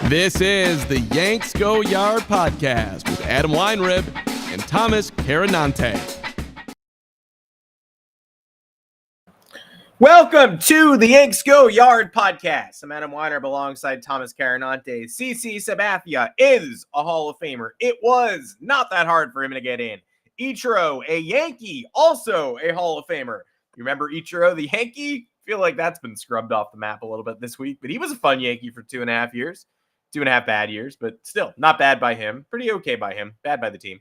This is the Yanks Go Yard podcast with Adam Weinrib and Thomas Carranante. Welcome to the Yanks Go Yard podcast. I'm Adam Weinrib alongside Thomas Carranante. Sabathia is a Hall of Famer. It was not that hard for him to get in. Ichiro, a Yankee, also a Hall of Famer. You remember Ichiro, the Yankee? I feel like that's been scrubbed off the map a little bit this week, but he was a fun Yankee for 2.5 years. 2.5 bad years, but still not bad by him. Pretty okay by him. Bad by the team.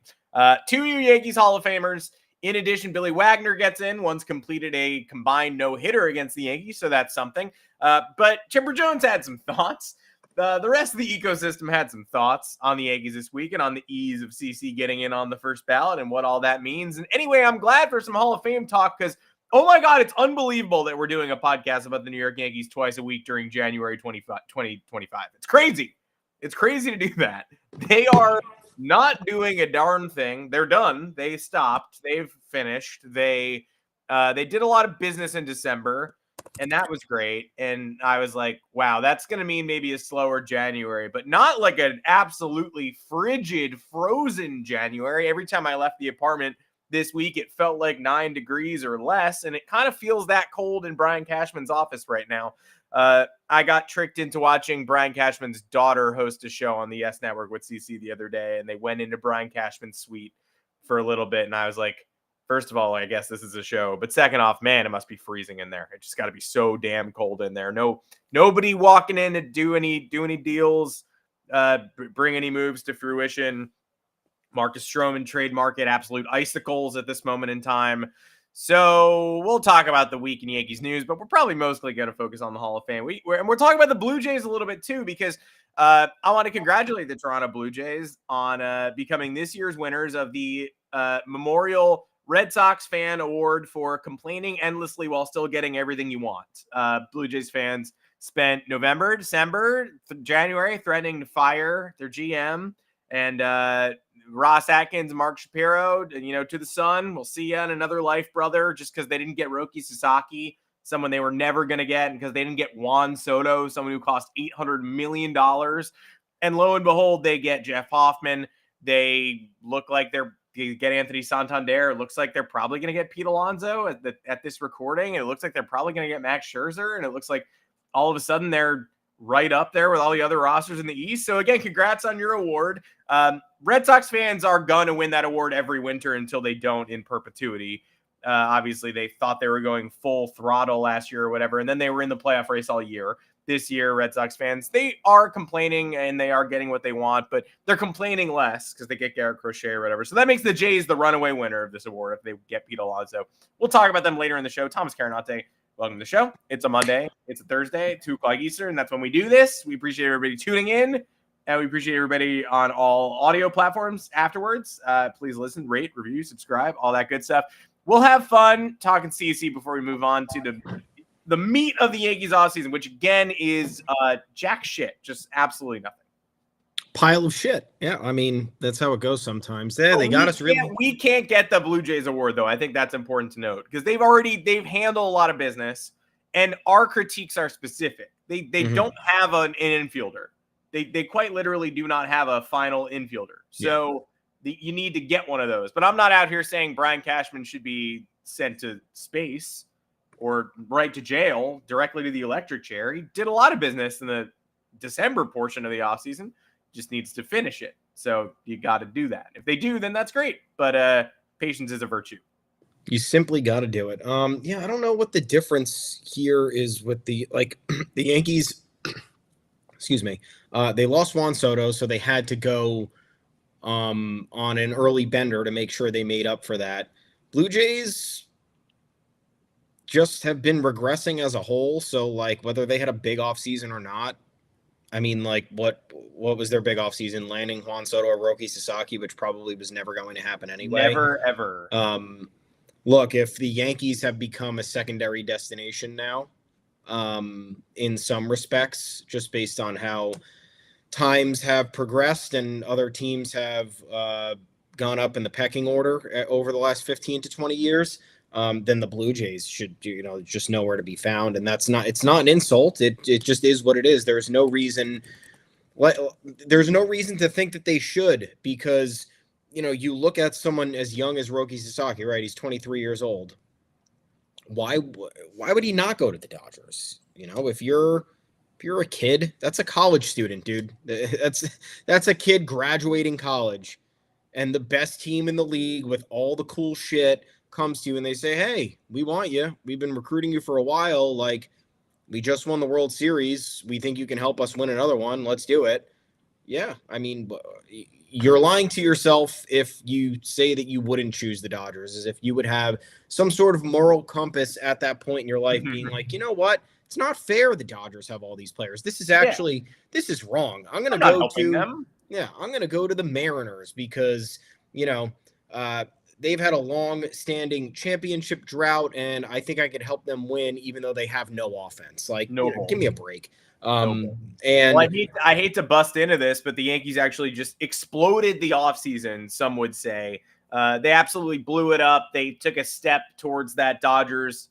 2 new Yankees Hall of Famers. In addition, Billy Wagner gets in. Once completed a combined no-hitter against the Yankees, so that's something. But Chipper Jones had some thoughts. The rest of the ecosystem had some thoughts on the Yankees this week and on the ease of CC getting in on the first ballot and what all that means. And anyway, I'm glad for some Hall of Fame talk because, oh my God, it's unbelievable that we're doing a podcast about the New York Yankees twice a week during January 2025. It's crazy. It's crazy to do that. They are not doing a darn thing. They're done. They stopped. They've finished. They did a lot of business in December, and that was great. And I was like, wow, that's going to mean maybe a slower January, but not like an absolutely frigid, frozen January. Every time I left the apartment this week, it felt like 9 degrees or less, and it kind of feels that cold in Brian Cashman's office right now. I got tricked into watching Brian Cashman's daughter host a show on the Yes Network with CC the other day, and they went into Brian Cashman's suite for a little bit, and I was like, first of all, I guess this is a show, but second off, man, it must be freezing in there. It just got to be so damn cold in there. Nobody walking in to do any deals, bring any moves to fruition. Marcus Stroman trade market, absolute icicles at this moment in time. So we'll talk about the week in Yankees news, but we're probably mostly going to focus on the Hall of Fame. We're talking about the Blue Jays a little bit too, because I want to congratulate the Toronto Blue Jays on becoming this year's winners of the Memorial Red Sox Fan Award for complaining endlessly while still getting everything you want. Blue Jays fans spent November, December, January threatening to fire their GM and Ross Atkins, Mark Shapiro, to the sun. We'll see you in another life, brother, just because they didn't get Roki Sasaki, someone they were never going to get, and because they didn't get Juan Soto, someone who cost $800 million. And lo and behold, they get Jeff Hoffman. They look like they get Anthony Santander. It looks like they're probably going to get Pete Alonso at this recording. It looks like they're probably going to get Max Scherzer. And it looks like all of a sudden they're right up there with all the other rosters in the East. So again, congrats on your award. Red Sox fans are going to win that award every winter until they don't in perpetuity. Obviously, they thought they were going full throttle last year or whatever, and then they were in the playoff race all year. This year, Red Sox fans, they are complaining and they are getting what they want, but they're complaining less because they get Garrett Crochet or whatever. So that makes the Jays the runaway winner of this award if they get Pete Alonso. We'll talk about them later in the show. Thomas Carranante, welcome to the show. It's a Monday. It's a Thursday, 2 o'clock Eastern. That's when we do this. We appreciate everybody tuning in. And we appreciate everybody on all audio platforms afterwards. Please listen, rate, review, subscribe, all that good stuff. We'll have fun talking CC before we move on to the meat of the Yankees offseason, which again is jack shit, just absolutely nothing. Pile of shit. Yeah, I mean, that's how it goes sometimes. Yeah, they got us really. We can't get the Blue Jays award, though. I think that's important to note because they've handled a lot of business, and our critiques are specific. They don't have an infielder. They quite literally do not have a final infielder. So you need to get one of those. But I'm not out here saying Brian Cashman should be sent to space or right to jail, directly to the electric chair. He did a lot of business in the December portion of the offseason. Just needs to finish it. So you got to do that. If they do, then that's great. But patience is a virtue. You simply got to do it. I don't know what the difference here is with the Yankees. Excuse me. They lost Juan Soto, so they had to go on an early bender to make sure they made up for that. Blue Jays just have been regressing as a whole. So, whether they had a big offseason or not, I mean, what was their big offseason? Landing Juan Soto or Roki Sasaki, which probably was never going to happen anyway. Never, ever. Look, if the Yankees have become a secondary destination now, in some respects, just based on how times have progressed and other teams have gone up in the pecking order over the last 15 to 20 years, then the Blue Jays should, just nowhere to be found. And it's not an insult. It just is what it is. There's no reason There's no reason to think that they should, because, you look at someone as young as Roki Sasaki, right? He's 23 years old. Why would he not go to the Dodgers? If you're a kid, that's a college student, dude. That's a kid graduating college, and the best team in the league with all the cool shit comes to you and they say, "Hey, we want you. We've been recruiting you for a while. Like, we just won the World Series. We think you can help us win another one. Let's do it." Yeah, I mean, you're lying to yourself if you say that you wouldn't choose the Dodgers, as if you would have some sort of moral compass at that point in your life being like, you know what? It's not fair the Dodgers have all these players. This is wrong. I'm going to go to them. Yeah, I'm going to go to the Mariners because, they've had a long-standing championship drought, and I think I could help them win even though they have no offense. Like, give me a break. And I hate to bust into this, but the Yankees actually just exploded the offseason, some would say. They absolutely blew it up. They took a step towards that Dodgers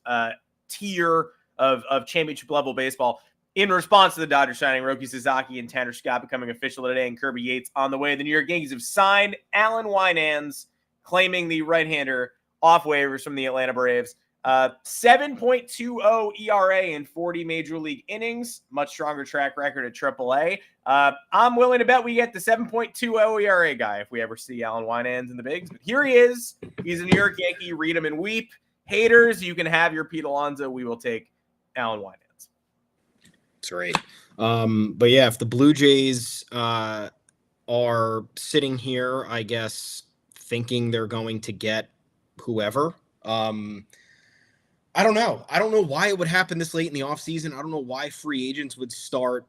tier of championship level baseball. In response to the Dodgers signing Roki Sasaki and Tanner Scott becoming official today, and Kirby Yates on the way, the New York Yankees have signed Alan Weinands, claiming the right-hander off waivers from the Atlanta Braves. 7.20 ERA in 40 major league innings, much stronger track record at AAA. I'm willing to bet we get the 7.20 ERA guy if we ever see Alan Weinands in the bigs. But here he is. He's a New York Yankee. Read him and weep. Haters, you can have your Pete Alonso. We will take Alan Weinands. That's right. But yeah, if the Blue Jays are sitting here, I guess, thinking they're going to get whoever, I don't know. I don't know why it would happen this late in the offseason. I don't know why free agents would start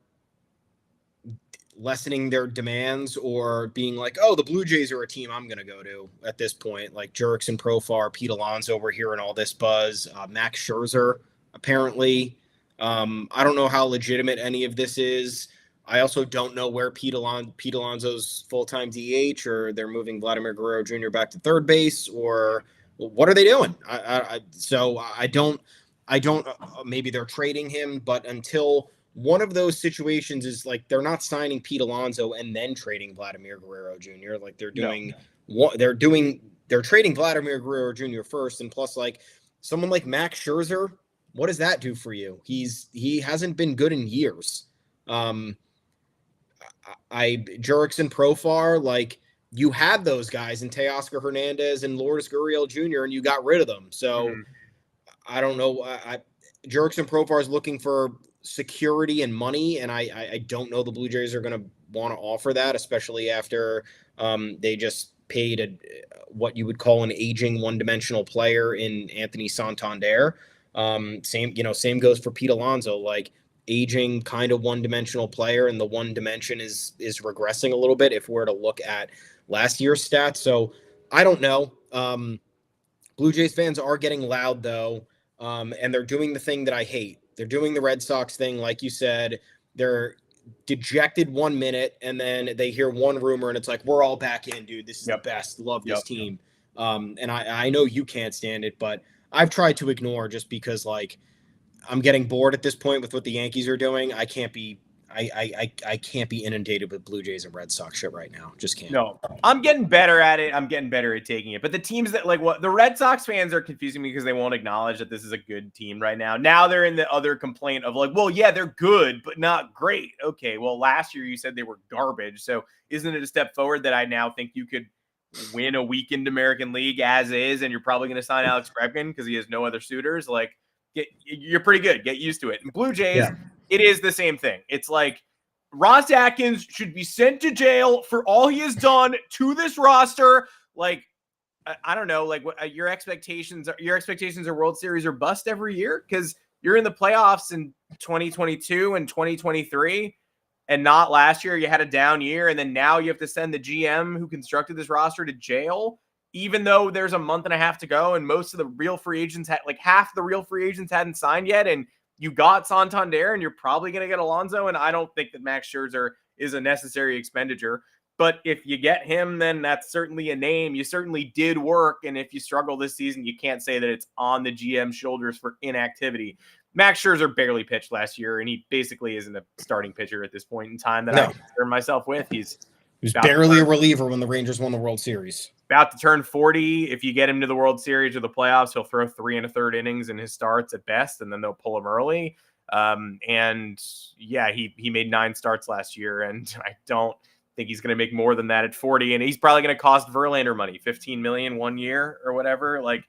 lessening their demands or being like, oh, the Blue Jays are a team I'm going to go to at this point. Like Jurickson Profar, Pete Alonso, we're hearing all this buzz. Max Scherzer, apparently. I don't know how legitimate any of this is. I also don't know where Pete Alonso's full-time DH, or they're moving Vladimir Guerrero Jr. back to third base, or what are they doing? So I don't. Maybe they're trading him, but until one of those situations is like they're not signing Pete Alonso and then trading Vladimir Guerrero Jr. Like they're doing they're trading Vladimir Guerrero Jr. first, and plus like someone like Max Scherzer. What does that do for you? He hasn't been good in years. Jurickson Profar, like you had those guys in Teoscar Hernandez and Lourdes Gurriel Jr. and you got rid of them. So I don't know. Jurickson Profar is looking for security and money, and I don't know the Blue Jays are going to want to offer that, especially after they just paid what you would call an aging one-dimensional player in Anthony Santander. Same goes for Pete Alonso, like aging kind of one-dimensional player, and the one dimension is regressing a little bit if we're to look at last year's stats. So I don't know. Blue Jays fans are getting loud though, and they're doing the thing that I hate. They're doing the Red Sox thing, like you said. They're dejected 1 minute, and then they hear one rumor, and it's like, we're all back in, dude. This is the best. Love this team. And I know you can't stand it, but I've tried to ignore just because, like, I'm getting bored at this point with what the Yankees are doing. I can't be inundated with Blue Jays and Red Sox shit right now. Just can't. No, I'm getting better at it. I'm getting better at taking it. But the teams that the Red Sox fans are confusing me because they won't acknowledge that this is a good team right now. Now they're in the other complaint of like, well, yeah, they're good, but not great. Okay, well, last year you said they were garbage. So isn't it a step forward that I now think you could win a weekend American League as is, and you're probably going to sign Alex Bregman because he has no other suitors? Like, you're pretty good. Get used to it. And Blue Jays, It is the same thing. It's like Ross Atkins should be sent to jail for all he has done to this roster. Like, I don't know, like what your expectations are World Series or bust every year, because you're in the playoffs in 2022 and 2023. And not last year, you had a down year, and then now you have to send the GM who constructed this roster to jail, even though there's a month and a half to go, and most of the real free agents half the real free agents hadn't signed yet, and you got Santander, and you're probably going to get Alonso, and I don't think that Max Scherzer is a necessary expenditure. But if you get him, then that's certainly a name. You certainly did work, and if you struggle this season, you can't say that it's on the GM's shoulders for inactivity. Max Scherzer barely pitched last year, and he basically isn't a starting pitcher at this point in time that I concern myself with. He was barely a reliever when the Rangers won the World Series. About to turn 40. If you get him to the World Series or the playoffs, he'll throw 3 1/3 innings in his starts at best, and then they'll pull him early. And yeah, he made 9 starts last year, and I don't think he's going to make more than that at 40. And he's probably going to cost Verlander money, $15 million 1 year or whatever. Like,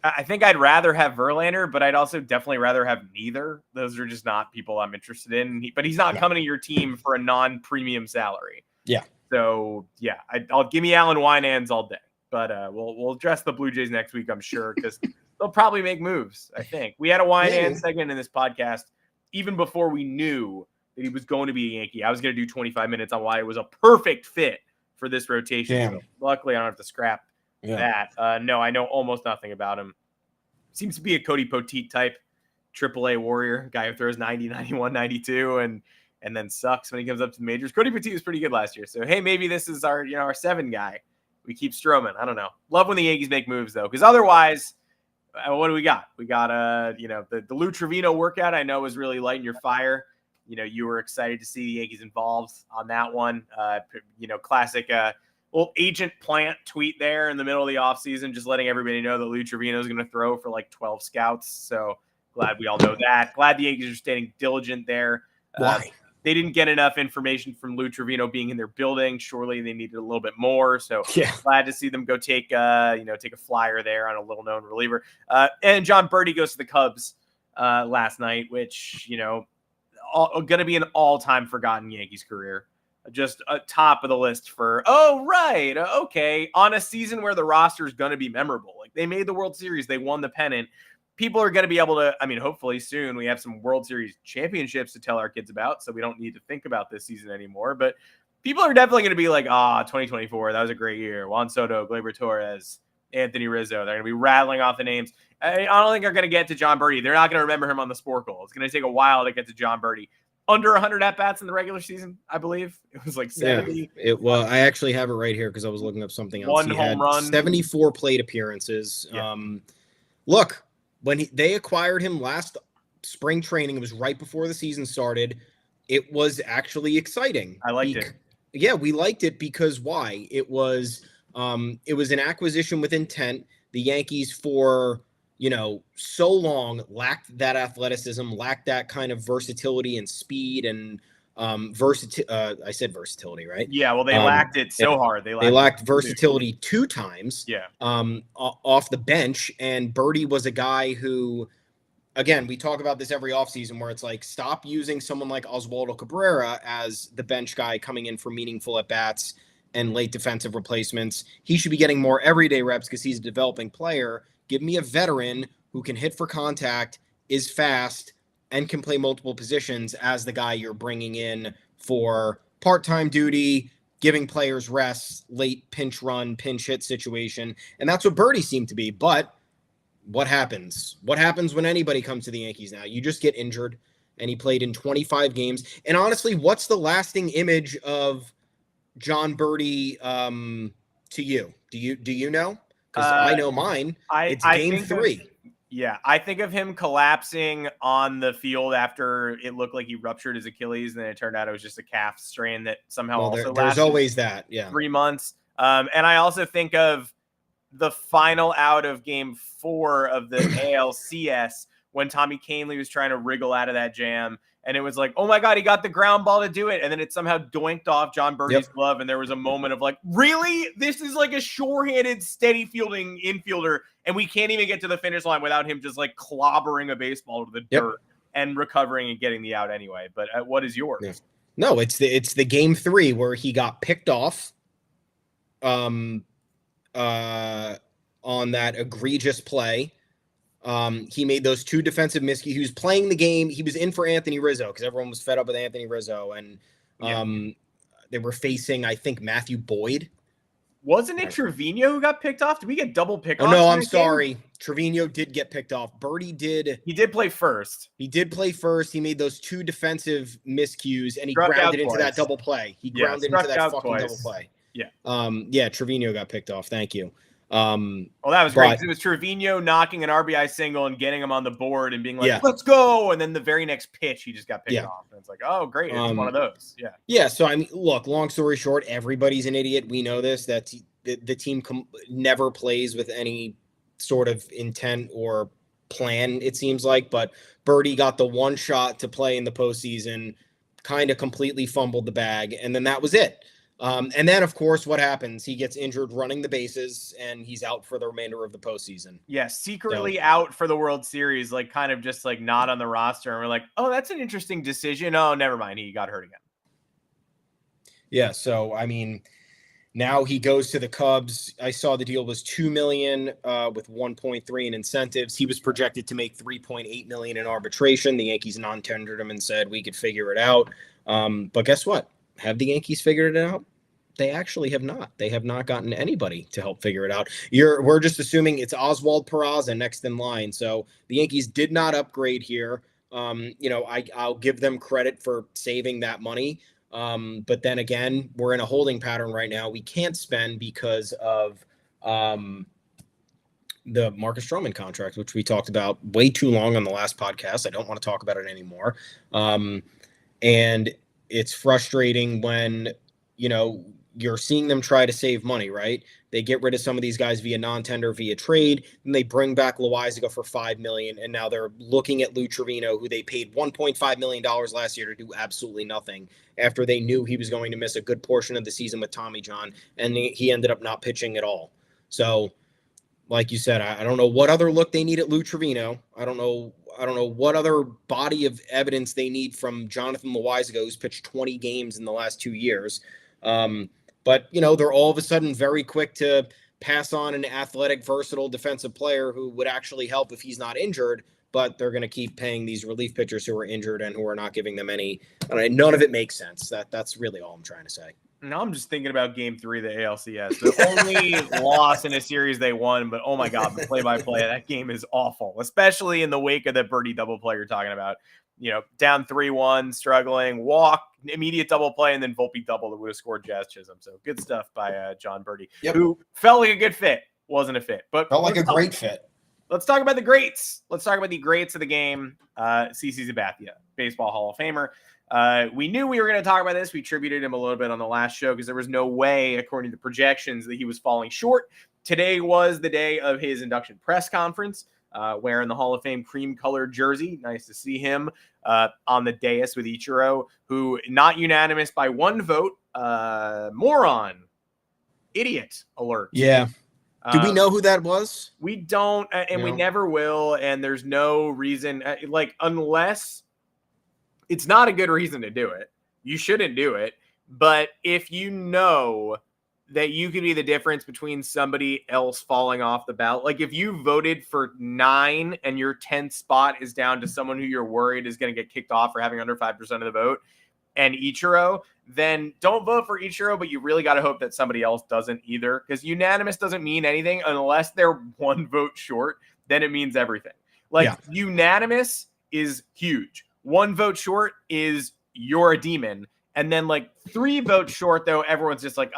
I think I'd rather have Verlander, but I'd also definitely rather have neither. Those are just not people I'm interested in. But he's not coming to your team for a non-premium salary. Yeah. So yeah, I'll give me Alan Winans all day. But we'll address the Blue Jays next week, I'm sure, because they'll probably make moves. I think we had a Winans segment in this podcast even before we knew that he was going to be a Yankee. I was going to do 25 minutes on why it was a perfect fit for this rotation. So luckily, I don't have to scrap that. No, I know almost nothing about him. Seems to be a Cody Poteet type, AAA warrior, guy who throws 90, 91, 92, and then sucks when he comes up to the majors. Cody Poteet was pretty good last year. So, hey, maybe this is our 7 guy. We keep Stroman. I don't know. Love when the Yankees make moves, though, because otherwise, what do we got? We got, the Lou Trivino workout I know was really lighting your fire. You were excited to see the Yankees involved on that one. Classic little agent plant tweet there in the middle of the offseason, just letting everybody know that Lou Trivino is going to throw for like 12 scouts. So glad we all know that. Glad the Yankees are staying diligent there. Why? They didn't get enough information from Lou Trivino being in their building. Surely they needed a little bit more. So glad to see them go take a flyer there on a little known reliever. And Jon Berti goes to the Cubs last night, which, going to be an all-time forgotten Yankees career. Just top of the list for, okay, on a season where the roster is going to be memorable. Like, they made the World Series, they won the pennant. People are going to be able to, hopefully soon we have some World Series championships to tell our kids about, so we don't need to think about this season anymore. But people are definitely going to be like, 2024, that was a great year. Juan Soto, Gleyber Torres, Anthony Rizzo. They're going to be rattling off the names. I don't think they're going to get to Jon Berti. They're not going to remember him on the Sporkle. It's going to take a while to get to Jon Berti. Under 100 at-bats in the regular season, I believe. It was like 70. Yeah, I actually have it right here because I was looking up something else. One home run. 74 plate appearances. Yeah. Look, when they acquired him last spring training, it was right before the season started. It was actually exciting. I liked it. Yeah, we liked it because why? It was an acquisition with intent. The Yankees for so long lacked that athleticism, lacked that kind of versatility and speed and I said versatility, right? Yeah, well, they lacked it so hard. They lacked versatility 2 times. Yeah. Off the bench, and Berti was a guy who, again, we talk about this every offseason where it's like, stop using someone like Oswaldo Cabrera as the bench guy coming in for meaningful at-bats and late defensive replacements. He should be getting more everyday reps because he's a developing player. Give me a veteran who can hit for contact, is fast, and can play multiple positions as the guy you're bringing in for part-time duty, giving players rest, late pinch run, pinch hit situation. And that's what Berti seemed to be. But what happens? What happens when anybody comes to the Yankees now? You just get injured, and he played in 25 games. And honestly, what's the lasting image of Jon Berti to you? Do you know? Because I know mine. It's game 3. I think of him collapsing on the field after it looked like he ruptured his Achilles, and then it turned out it was just a calf strain that somehow there's always that. Yeah, 3 months. And I also think of the final out of game 4 of the ALCS when Tommy Kahnle was trying to wriggle out of that jam. And it was like, oh, my God, he got the ground ball to do it. And then it somehow doinked off Jon Berti's glove. And there was a moment of like, really? This is like a sure-handed, steady fielding infielder. And we can't even get to the finish line without him just like clobbering a baseball to the dirt and recovering and getting the out anyway. But what is yours? Yeah. No, it's the game 3 where he got picked off on that egregious play. He made those 2 defensive miscues. He was playing the game. He was in for Anthony Rizzo because everyone was fed up with Anthony Rizzo. And they were facing, I think, Matthew Boyd. Wasn't it Trivino who got picked off? Did we get double pick-offs? Oh, no, I'm sorry. Trivino did get picked off. Berti did. He did play first. He made those 2 defensive miscues, and he grounded into that double play. He grounded into that fucking double play. Yeah. Trivino got picked off. Thank you. Well, that was great because it was Trivino knocking an RBI single and getting him on the board and being like, let's go. And then the very next pitch, he just got picked off. And it's like, oh, great. It's one of those. Yeah. Yeah. So, I mean, look, long story short, everybody's an idiot. We know this. That's the team never plays with any sort of intent or plan, it seems like. But Berti got the one shot to play in the postseason, kind of completely fumbled the bag. And then that was it. And then, of course, what happens? He gets injured running the bases, and he's out for the remainder of the postseason. Yes, secretly out for the World Series, like kind of just like not on the roster. And we're like, oh, that's an interesting decision. Oh, never mind. He got hurt again. Yeah, so, I mean, now he goes to the Cubs. I saw the deal was $2 million with 1.3 in incentives. He was projected to make $3.8 million in arbitration. The Yankees non-tendered him and said we could figure it out. But guess what? Have the Yankees figured it out? They actually have not. They have not gotten anybody to help figure it out. We're just assuming it's Oswald Peraza next in line. So the Yankees did not upgrade here. I'll give them credit for saving that money. But then again, we're in a holding pattern right now. We can't spend because of the Marcus Stroman contract, which we talked about way too long on the last podcast. I don't want to talk about it anymore. And it's frustrating when, you're seeing them try to save money, right? They get rid of some of these guys via non-tender, via trade, and they bring back Loizaga for $5 million, and now they're looking at Lou Trivino, who they paid $1.5 million last year to do absolutely nothing after they knew he was going to miss a good portion of the season with Tommy John, and he ended up not pitching at all. So, like you said, I don't know what other look they need at Lou Trivino. I don't know what other body of evidence they need from Jonathan Loizaga, who's pitched 20 games in the last 2 years. But, they're all of a sudden very quick to pass on an athletic, versatile defensive player who would actually help if he's not injured, but they're going to keep paying these relief pitchers who are injured and who are not giving them any. None of it makes sense. That's really all I'm trying to say. Now I'm just thinking about Game 3 of the ALCS. The only loss in a series they won, but oh my God, the play-by-play, that game is awful, especially in the wake of the Berti double play you're talking about. Down 3-1, struggling, walk, immediate double play, and then Volpe double that would have scored Jazz Chisholm. So good stuff by Jon Berti, who felt like a good fit. Wasn't a fit, but felt like a great fit. Let's talk about the greats. Let's talk about the greats of the game. CC Sabathia, Baseball Hall of Famer. We knew we were going to talk about this. We tributed him a little bit on the last show because there was no way, according to projections, that he was falling short. Today was the day of his induction press conference, wearing the Hall of Fame cream-colored jersey. Nice to see him on the dais with Ichiro, who not unanimous by one vote. Moron. Idiot alert. Yeah. Do we know who that was? We don't, and we never will, and there's no reason, unless it's not a good reason to do it. You shouldn't do it. But if you know that you could be the difference between somebody else falling off the ballot, like if you voted for 9 and your 10th spot is down to someone who you're worried is going to get kicked off for having under 5% of the vote, and Ichiro, then don't vote for Ichiro, but you really got to hope that somebody else doesn't either, because unanimous doesn't mean anything unless they're one vote short. Then it means everything. Unanimous is huge. One vote short is you're a demon. And then 3 votes short, though, everyone's just like,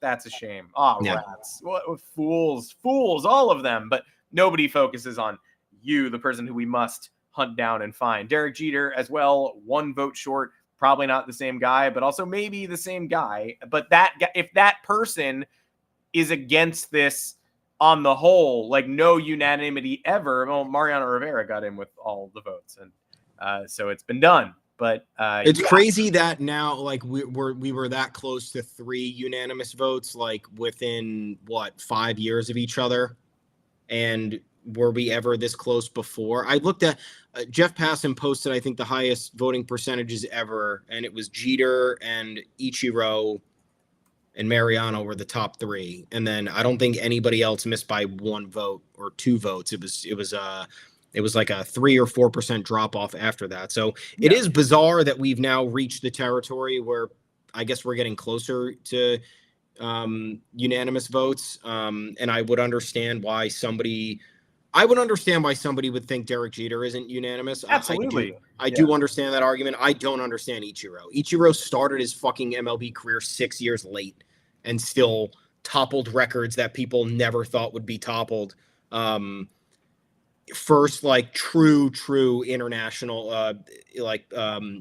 that's a shame. Rats. What fools, all of them. But nobody focuses on you, the person who we must hunt down and find. Derek Jeter as well, 1 vote short. Probably not the same guy, but also maybe the same guy. But if that person is against this on the whole, no unanimity ever, well, Mariano Rivera got in with all the votes. And so it's been done. But it's crazy that now, we were that close to 3 unanimous votes, within 5 years of each other. And were we ever this close before? I looked at Jeff Passan posted, I think, the highest voting percentages ever, and it was Jeter and Ichiro and Mariano were the top 3. And then I don't think anybody else missed by 1 vote or 2 votes. It was like a 3 or 4% drop off after that. So it is bizarre that we've now reached the territory where I guess we're getting closer to unanimous votes. And I would understand why somebody would think Derek Jeter isn't unanimous. Absolutely. I do understand that argument. I don't understand Ichiro. Ichiro started his fucking MLB career 6 years late and still toppled records that people never thought would be toppled. First, like true international,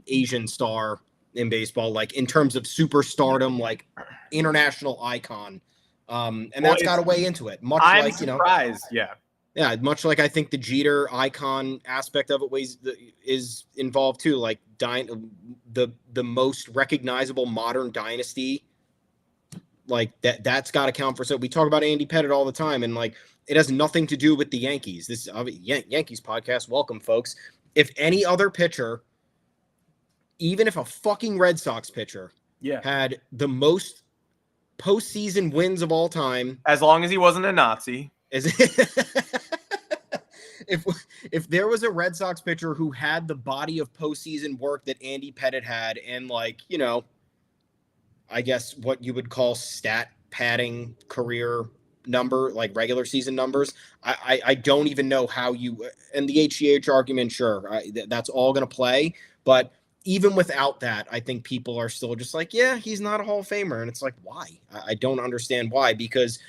Asian star in baseball, like in terms of superstardom, like international icon. And that's got to weigh into it. Much I'm like, surprised. Yeah, much like I think the Jeter icon aspect of it is involved too. Like the most recognizable modern dynasty, like that's got to count for. So we talk about Andy Pettitte all the time, and like it has nothing to do with the Yankees. This is Yankees podcast. Welcome, folks. If any other pitcher, even if a fucking Red Sox pitcher, had the most postseason wins of all time, as long as he wasn't a Nazi. If there was a Red Sox pitcher who had the body of postseason work that Andy Pettitte had, and like, I guess what you would call stat padding career number, like regular season numbers, I don't even know how you, and the HGH argument, sure, that's all going to play. But even without that, I think people are still just like, yeah, he's not a Hall of Famer. And it's like, why? I don't understand why, because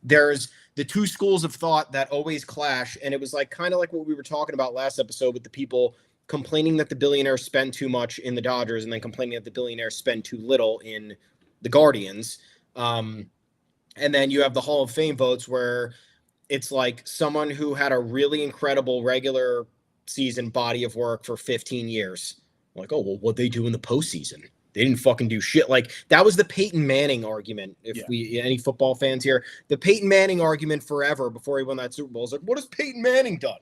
there's the two schools of thought that always clash. And it was like kind of like what we were talking about last episode with the people complaining that the billionaires spend too much in the Dodgers and then complaining that the billionaires spend too little in the Guardians. And then you have the Hall of Fame votes where it's like someone who had a really incredible regular season body of work for 15 years. Like, oh, well, what'd they do in the postseason? They didn't fucking do shit. Like, that was the Peyton Manning argument. Any football fans here, the Peyton Manning argument forever before he won that Super Bowl is like, what has Peyton Manning done?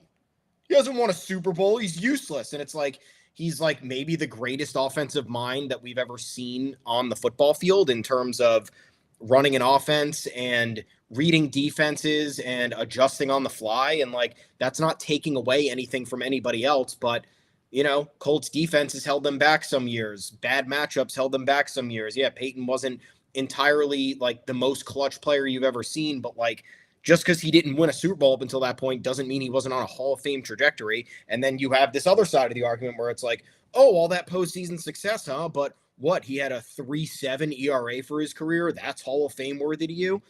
He hasn't won a Super Bowl. He's useless. And it's like, he's like maybe the greatest offensive mind that we've ever seen on the football field in terms of running an offense and reading defenses and adjusting on the fly. And like, that's not taking away anything from anybody else, but Colts defense has held them back some years. Bad matchups held them back some years. Yeah, Peyton wasn't entirely like the most clutch player you've ever seen, but like just because he didn't win a Super Bowl up until that point doesn't mean he wasn't on a Hall of Fame trajectory. And then you have this other side of the argument where it's like, oh, all that postseason success, huh? But what? He had a 3.7 ERA for his career. That's Hall of Fame worthy to you?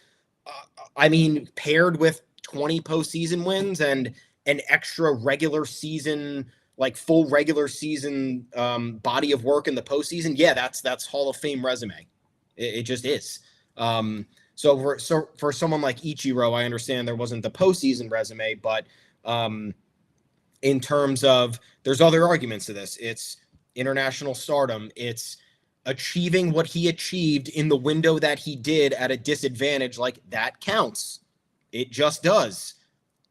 I mean, paired with 20 postseason wins and an extra regular season, like full regular season body of work in the postseason, yeah, that's Hall of Fame resume. It just is. So for someone like Ichiro, I understand there wasn't the postseason resume, but in terms of there's other arguments to this. It's international stardom. It's achieving what he achieved in the window that he did at a disadvantage. Like that counts. It just does.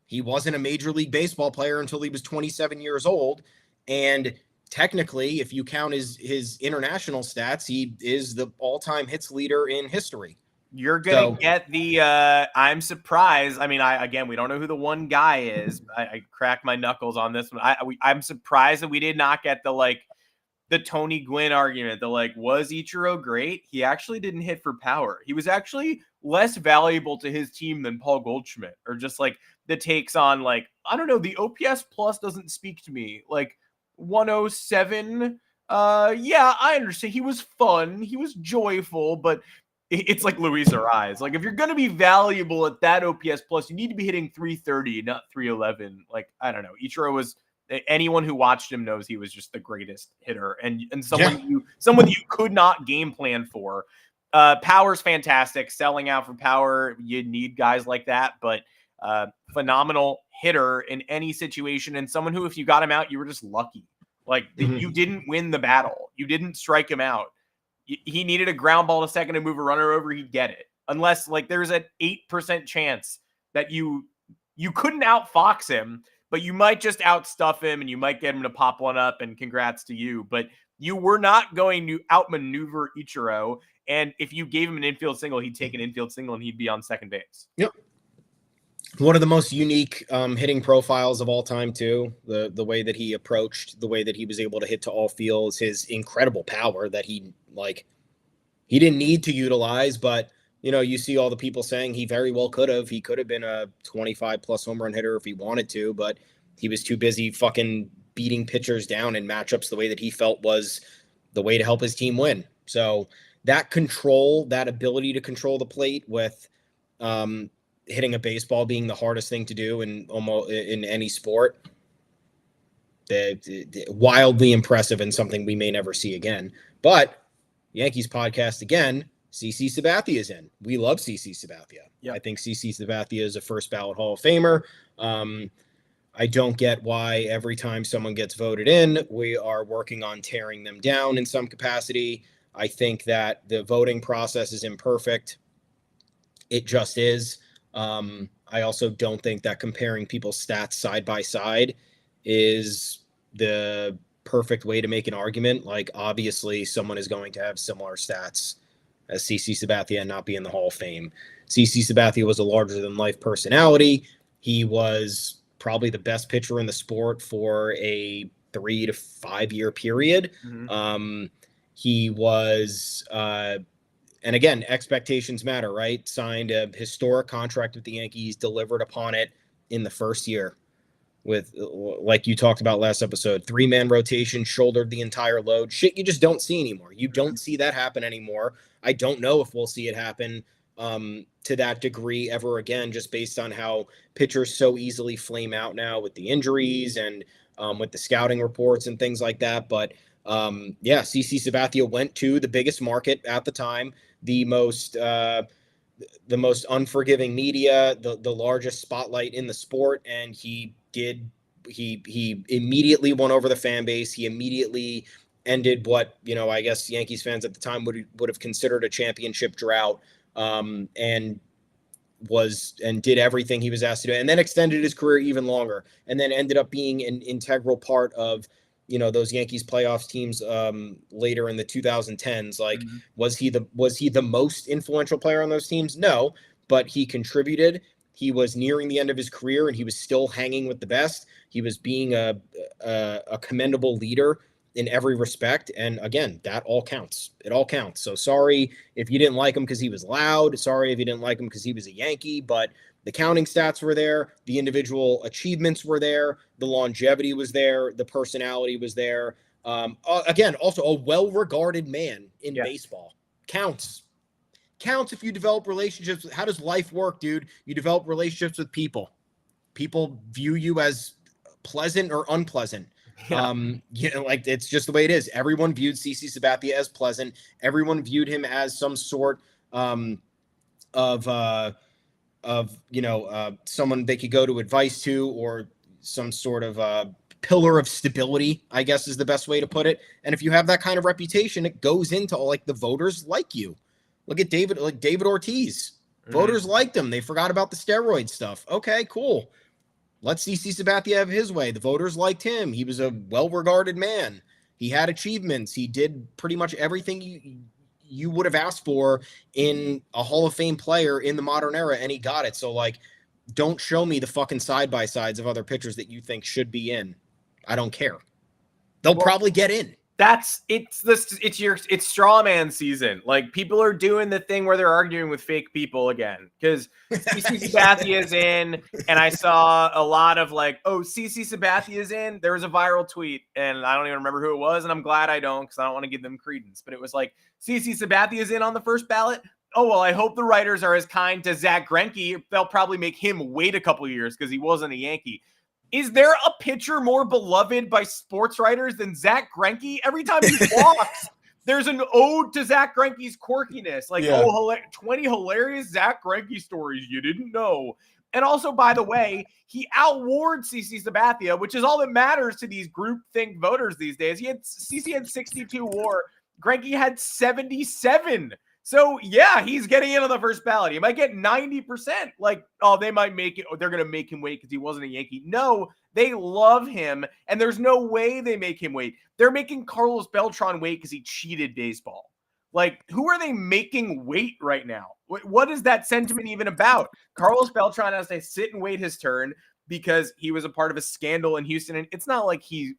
He wasn't a Major League Baseball player until he was 27 years old. And technically, if you count his international stats, he is the all-time hits leader in history. You're going to get the I'm surprised. I mean, we don't know who the one guy is. I cracked my knuckles on this one. I'm surprised that we did not get the Tony Gwynn argument. Was Ichiro great? He actually didn't hit for power. He was actually less valuable to his team than Paul Goldschmidt, or just like the takes on I don't know, the OPS plus doesn't speak to me. 107. Yeah, I understand. He was fun. He was joyful, but it's like Luis Ariz. If you're going to be valuable at that OPS plus, you need to be hitting 330, not 311. I don't know. Ichiro was, anyone who watched him knows he was just the greatest hitter and someone you could not game plan for. Power's fantastic. Selling out for power, you need guys like that, but phenomenal hitter in any situation, and someone who, if you got him out, you were just lucky. You didn't win the battle. You didn't strike him out. He needed a ground ball to second to move a runner over. He'd get it. Unless there's an 8% chance that you couldn't outfox him, but you might just outstuff him and you might get him to pop one up, and congrats to you. But you were not going to outmaneuver Ichiro. And if you gave him an infield single, he'd take an infield single and he'd be on second base. Yep. One of the most unique hitting profiles of all time, too. The way that he approached, the way that he was able to hit to all fields, his incredible power that he didn't need to utilize. But, you see all the people saying he very well could have. He could have been a 25-plus home run hitter if he wanted to, but he was too busy fucking beating pitchers down in matchups the way that he felt was the way to help his team win. So that control, that ability to control the plate with hitting a baseball being the hardest thing to do in any sport. Wildly impressive and something we may never see again. But Yankees podcast again, CC Sabathia is in. We love CC Sabathia. Yep. I think CC Sabathia is a first ballot Hall of Famer. I don't get why every time someone gets voted in, we are working on tearing them down in some capacity. I think that the voting process is imperfect. It just is. I also don't think that comparing people's stats side by side is the perfect way to make an argument. Like, obviously, someone is going to have similar stats as CC Sabathia and not be in the Hall of Fame. CC Sabathia was a larger-than-life personality. He was probably the best pitcher in the sport for a 3 to 5 year period. Mm-hmm. He was, and again, expectations matter, right? Signed a historic contract with the Yankees, delivered upon it in the first year with, like you talked about last episode, 3-man rotation, shouldered the entire load. Shit you just don't see anymore. You don't see that happen anymore. I don't know if we'll see it happen to that degree ever again, just based on how pitchers so easily flame out now with the injuries and with the scouting reports and things like that. But CC Sabathia went to the biggest market at the time, the most unforgiving media, the largest spotlight in the sport, and he immediately won over the fan base. He immediately ended what, I guess Yankees fans at the time would have considered a championship drought. And did everything he was asked to do, and then extended his career even longer, and then ended up being an integral part of, those Yankees playoffs teams later in the 2010s. Like, mm-hmm. was he the most influential player on those teams? No, but he contributed. He was nearing the end of his career, and he was still hanging with the best. He was being a commendable leader in every respect. And again, that all counts. It all counts. So sorry if you didn't like him because he was loud. Sorry if you didn't like him because he was a Yankee, but the counting stats were there. The individual achievements were there. The longevity was there. The personality was there. Again, also a well-regarded man in baseball. Counts if you develop relationships. How does life work, dude? You develop relationships with people. People view you as pleasant or unpleasant. Yeah. Like, it's just the way it is. Everyone viewed CC Sabathia as pleasant. Everyone viewed him as some sort of someone they could go to advice to, or some sort of pillar of stability, I guess is the best way to put it. And if you have that kind of reputation, it goes into the voters like you. Look at David Ortiz. Mm-hmm. Voters liked him. They forgot about the steroid stuff. Okay, cool. Let CC Sabathia have his way. The voters liked him. He was a well-regarded man. He had achievements. He did pretty much everything you would have asked for in a Hall of Fame player in the modern era, and he got it. So, don't show me the fucking side-by-sides of other pitchers that you think should be in. I don't care. They'll probably get in. It's straw man season. Like, people are doing the thing where they're arguing with fake people again, because CC Sabathia is in, and I saw a lot of CC Sabathia is in. There was a viral tweet, and I don't even remember who it was, and I'm glad I don't, because I don't want to give them credence. But it was like, CC Sabathia is in on the first ballot. Oh, well, I hope the writers are as kind to Zach Greinke. They'll probably make him wait a couple years because he wasn't a Yankee. Is there a pitcher more beloved by sports writers than Zach Greinke? Every time he walks, there's an ode to Zach Greinke's quirkiness. 20 hilarious Zach Greinke stories you didn't know. And also, by the way, he outwarred CC Sabathia, which is all that matters to these groupthink voters these days. CC had 62 WAR. Greinke had 77. So, yeah, he's getting in on the first ballot. He might get 90%. They might make it, or they're going to make him wait because he wasn't a Yankee. No, they love him, and there's no way they make him wait. They're making Carlos Beltran wait because he cheated baseball. Who are they making wait right now? What is that sentiment even about? Carlos Beltran has to sit and wait his turn because he was a part of a scandal in Houston, and it's not like he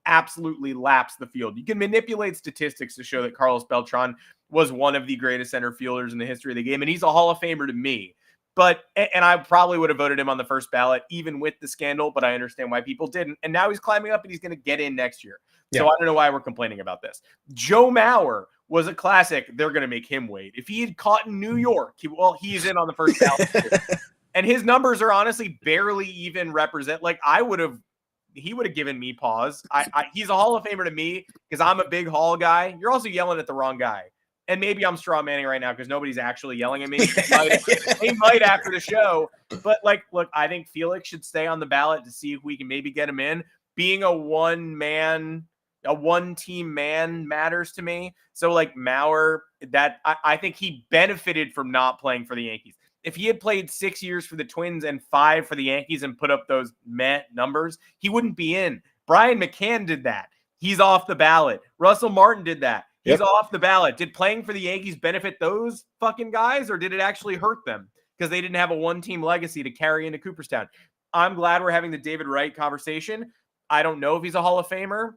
absolutely laps the field. You can manipulate statistics to show that Carlos Beltran was one of the greatest center fielders in the history of the game, and he's a Hall of Famer to me. And I probably would have voted him on the first ballot, even with the scandal, but I understand why people didn't. And now he's climbing up, and he's going to get in next year. Yeah. So I don't know why we're complaining about this. Joe Mauer was a classic. They're going to make him wait. If he had caught in New York, he's in on the first ballot. And his numbers are honestly barely even represent. Like he would have given me pause. He's a Hall of Famer to me because I'm a big Hall guy. You're also yelling at the wrong guy. And maybe I'm straw manning right now because nobody's actually yelling at me. They might after the show. But look, I think Felix should stay on the ballot to see if we can maybe get him in. Being a one-team man matters to me. So Mauer, I think he benefited from not playing for the Yankees. If he had played 6 years for the Twins and 5 for the Yankees and put up those numbers, he wouldn't be in. Brian McCann did that. He's off the ballot. Russell Martin did that. He's off the ballot. Did playing for the Yankees benefit those fucking guys, or did it actually hurt them because they didn't have a one-team legacy to carry into Cooperstown? I'm glad we're having the David Wright conversation. I don't know if he's a Hall of Famer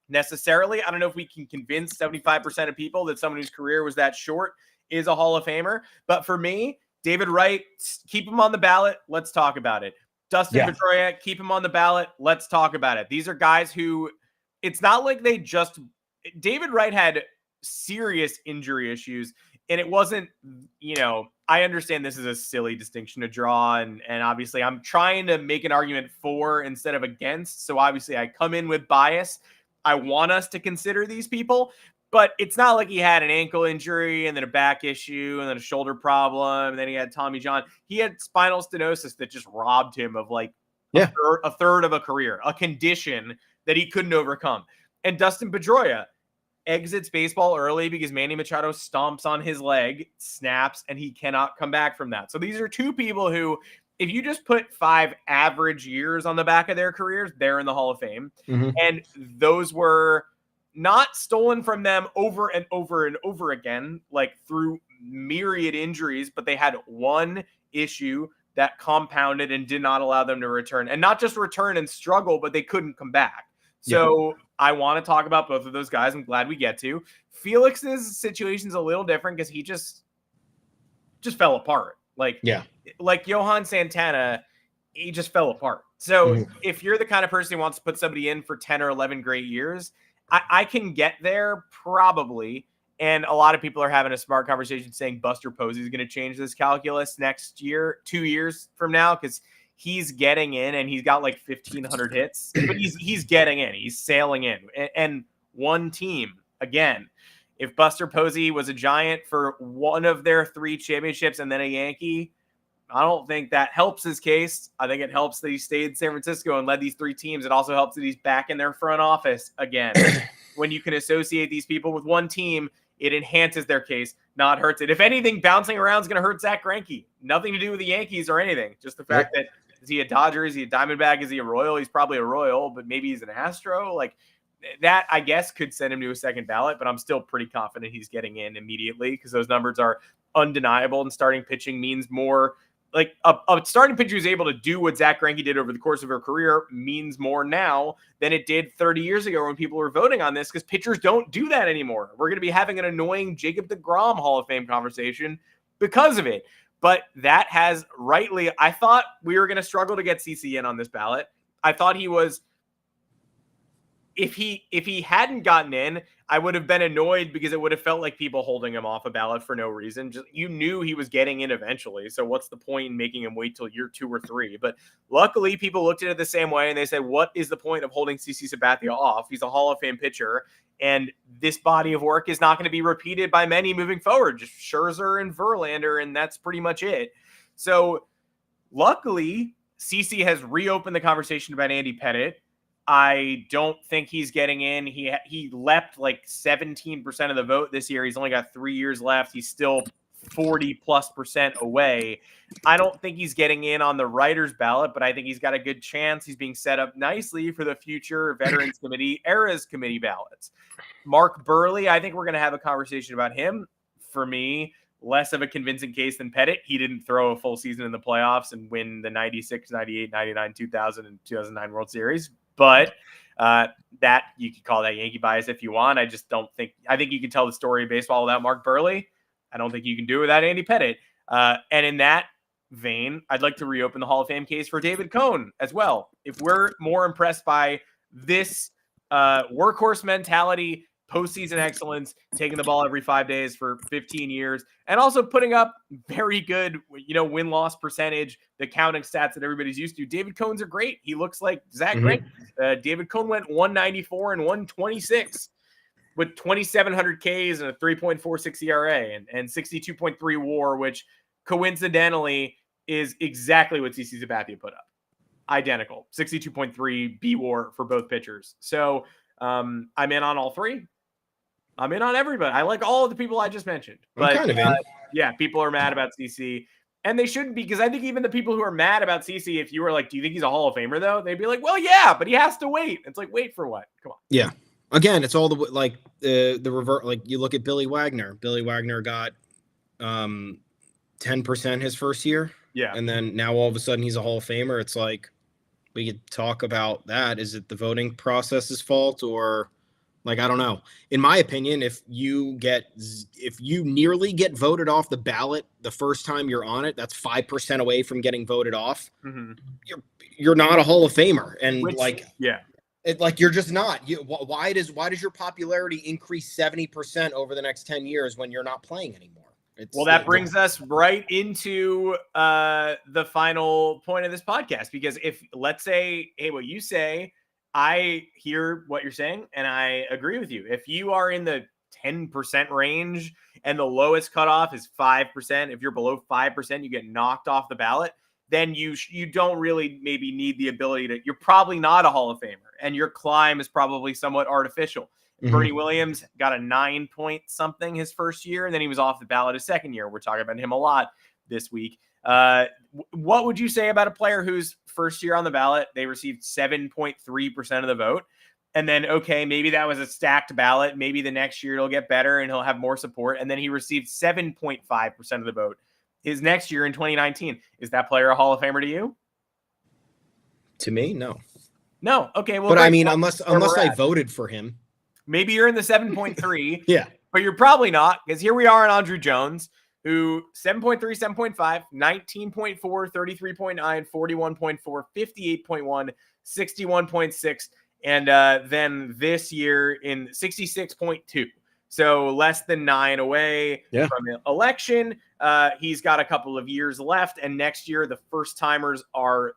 necessarily. I don't know if we can convince 75% of people that someone whose career was that short is a Hall of Famer. But for me, David Wright, keep him on the ballot. Let's talk about it. Dustin Pedroia, keep him on the ballot. Let's talk about it. These are guys who it's not like they just – David Wright had serious injury issues, and it wasn't – I understand this is a silly distinction to draw, and obviously I'm trying to make an argument for instead of against. So obviously I come in with bias. I want us to consider these people. But it's not like he had an ankle injury and then a back issue and then a shoulder problem. And then he had Tommy John. He had spinal stenosis that just robbed him of a third of a career, a condition that he couldn't overcome. And Dustin Pedroia exits baseball early because Manny Machado stomps on his leg, snaps, and he cannot come back from that. So these are two people who, if you just put 5 average years on the back of their careers, they're in the Hall of Fame. Mm-hmm. And those were not stolen from them over and over and over again, through myriad injuries, but they had one issue that compounded and did not allow them to return, and not just return and struggle, but they couldn't come back. So I want to talk about both of those guys. I'm glad we get to. Felix's situation is a little different because he just fell apart. Like Johan Santana, he just fell apart. So if you're the kind of person who wants to put somebody in for 10 or 11 great years, I can get there probably. And a lot of people are having a smart conversation saying Buster Posey is going to change this calculus next year, 2 years from now, because he's getting in and he's got 1,500 hits, but he's getting in, he's sailing in. And one team, again, if Buster Posey was a Giant for one of their 3 championships and then a Yankee, I don't think that helps his case. I think it helps that he stayed in San Francisco and led these 3 teams. It also helps that he's back in their front office again. When you can associate these people with one team, it enhances their case, not hurts it. If anything, bouncing around is going to hurt Zach Greinke. Nothing to do with the Yankees or anything. Just the fact that, is he a Dodger? Is he a Diamondback? Is he a Royal? He's probably a Royal, but maybe he's an Astro. That, I guess, could send him to a second ballot, but I'm still pretty confident he's getting in immediately because those numbers are undeniable, and starting pitching means more. A starting pitcher who's able to do what Zach Greinke did over the course of her career means more now than it did 30 years ago when people were voting on this, because pitchers don't do that anymore. We're going to be having an annoying Jacob deGrom Hall of Fame conversation because of it. But that has rightly, I thought we were going to struggle to get CC in on this ballot. I thought he was, if he hadn't gotten in, I would have been annoyed because it would have felt like people holding him off a ballot for no reason. Just, you knew he was getting in eventually. So what's the point in making him wait till year 2 or 3? But luckily people looked at it the same way and they said, what is the point of holding CC Sabathia off? He's a Hall of Fame pitcher. And this body of work is not going to be repeated by many moving forward, just Scherzer and Verlander. And that's pretty much it. So luckily CC has reopened the conversation about Andy Pettitte. I don't think he's getting in. He leapt 17% of the vote this year. He's only got 3 years left. He's still 40+% away. I don't think he's getting in on the writers ballot, but I think he's got a good chance. He's being set up nicely for the future Veterans Committee, Eras Committee ballots. Mark Burley, I think we're going to have a conversation about him. For me, less of a convincing case than Pettitte. He didn't throw a full season in the playoffs and win the 96, 98, 99, 2000, and 2009 World Series. But that you could call that Yankee bias if you want. I just don't think. I think you can tell the story of baseball without Mark Burley. I don't think you can do it without Andy Pettitte. And in that vein, I'd like to reopen the Hall of Fame case for David Cone as well. If we're more impressed by this workhorse mentality, postseason excellence, taking the ball every 5 days for 15 years, and also putting up very good, win-loss percentage, the counting stats that everybody's used to. David Cohn's are great. He looks like Zach Greinke. David Cohn went 194 and 126 with 2,700 Ks and a 3.46 ERA and 62.3 WAR, which coincidentally is exactly what CC Sabathia put up. Identical, 62.3 B WAR for both pitchers. So I'm in on all three. I'm in on everybody. I like all of the people I just mentioned. But I'm kind of in. Yeah, people are mad about CC. And they shouldn't be, because I think even the people who are mad about CC, if you were like, do you think he's a Hall of Famer, though? They'd be like, well, yeah, but he has to wait. It's like, wait for what? Come on. Yeah. Again, it's all the revert. Like, you look at Billy Wagner. Billy Wagner got 10% his first year. Yeah. And then now all of a sudden he's a Hall of Famer. It's like, we could talk about that. Is it the voting process's fault, or like, I don't know. In my opinion, if you nearly get voted off the ballot the first time you're on it, that's 5% away from getting voted off. Mm-hmm. You're not a Hall of Famer. And you're just not. Why does your popularity increase 70% over the next 10 years when you're not playing anymore? That brings us right into the final point of this podcast, because if, let's say, hey, what you say, I hear what you're saying and I agree with you. If you are in the 10% range and the lowest cutoff is 5%, if you're below 5%, you get knocked off the ballot, then you don't really maybe need the ability to, you're probably not a Hall of Famer, and your climb is probably somewhat artificial. Mm-hmm. Bernie Williams got a 9 something his first year, and then he was off the ballot his second year. We're talking about him a lot this week. What would you say about a player whose first year on the ballot, they received 7.3% of the vote? And then, okay, maybe that was a stacked ballot. Maybe the next year it'll get better and he'll have more support. And then he received 7.5% of the vote his next year in 2019. Is that player a Hall of Famer to you? To me, no. No. Okay. Well, but I mean, unless I voted for him. Maybe you're in the 7.3. Yeah. But you're probably not, because here we are on Andruw Jones, who 7.3, 7.5, 19.4, 33.9, 41.4, 58.1, 61.6, and then this year in 66.2. So less than 9 away from the election. He's got a couple of years left, and next year the first timers are